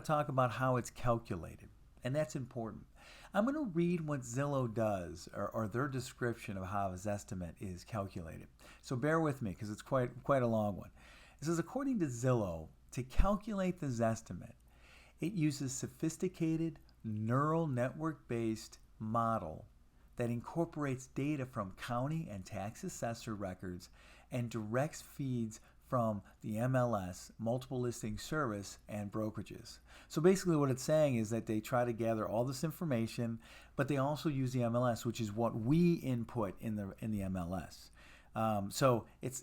to talk about how it's calculated, and that's important. I'm going to read what Zillow does, or their description of how a Zestimate is calculated. So bear with me because it's quite a long one. It says, according to Zillow, to calculate the Zestimate, it uses sophisticated neural network-based model that incorporates data from county and tax assessor records and directs feeds from the MLS, multiple listing service, and brokerages. So basically what it's saying is that they try to gather all this information, but they also use the MLS, which is what we input in the MLS. So it's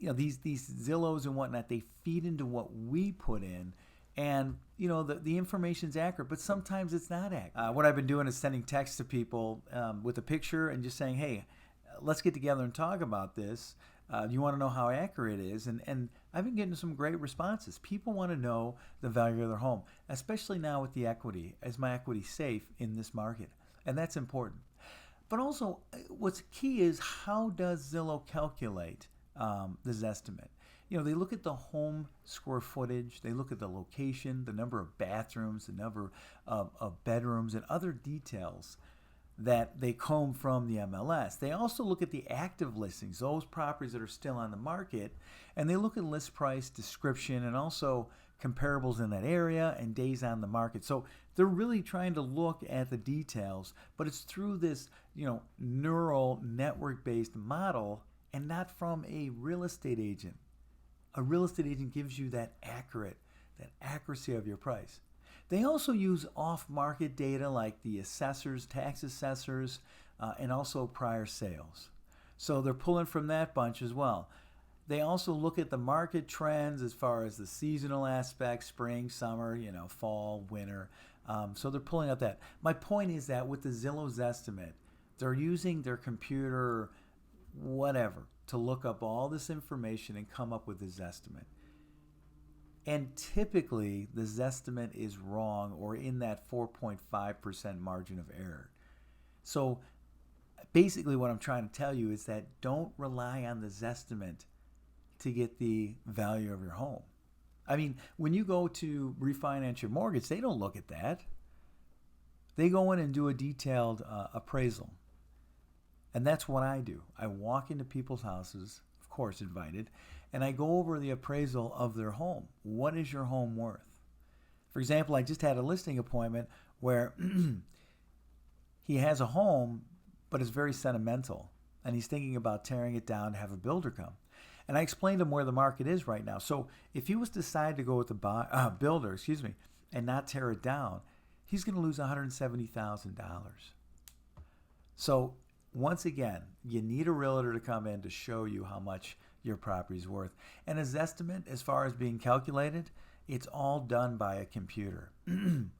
these Zillows and whatnot, they feed into what we put in, and the information's accurate, but sometimes it's not accurate. What I've been doing is sending texts to people with a picture and just saying, hey, let's get together and talk about this. You want to know how accurate it is, and I've been getting some great responses. People want to know the value of their home, especially now with the equity. Is my equity safe in this market? And that's important. But also, what's key is, how does Zillow calculate the Zestimate? They look at the home square footage, they look at the location, the number of bathrooms, the number of bedrooms, and other details that they comb from the MLS. They also look at the active listings, those properties that are still on the market, and they look at list price, description, and also comparables in that area and days on the market. So they're really trying to look at the details, but it's through this neural network-based model and not from a real estate agent. A real estate agent gives you that accuracy of your price. They also use off-market data like the assessors, tax assessors, and also prior sales. So they're pulling from that bunch as well. They also look at the market trends as far as the seasonal aspects, spring, summer, fall, winter. So they're pulling out that. My point is that with the Zillow Zestimate, they're using their computer, whatever, to look up all this information and come up with the Zestimate. And typically, the Zestimate is wrong or in that 4.5% margin of error. So basically what I'm trying to tell you is that don't rely on the Zestimate to get the value of your home. I mean, when you go to refinance your mortgage, they don't look at that. They go in and do a detailed appraisal. And that's what I do. I walk into people's houses, of course invited, and I go over the appraisal of their home. What is your home worth? For example, I just had a listing appointment where he has a home, but it's very sentimental, and he's thinking about tearing it down to have a builder come. And I explained to him where the market is right now. So if he was to decide to go with the builder, and not tear it down, he's going to lose $170,000. So once again, you need a realtor to come in to show you how much your property is worth. And a Zestimate, as far as being calculated, it's all done by a computer and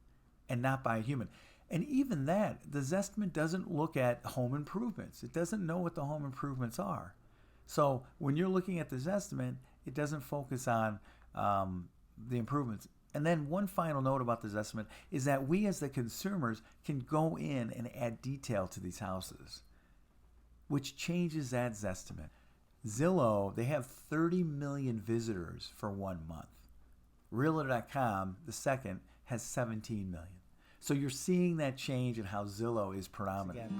not by a human. And even that, the Zestimate doesn't look at home improvements. It doesn't know what the home improvements are. So when you're looking at the Zestimate, it doesn't focus on the improvements. And then one final note about the Zestimate is that we as the consumers can go in and add detail to these houses, which changes that Zestimate. Zillow, they have 30 million visitors for 1 month. Realtor.com, the second, has 17 million. So you're seeing that change in how Zillow is predominant.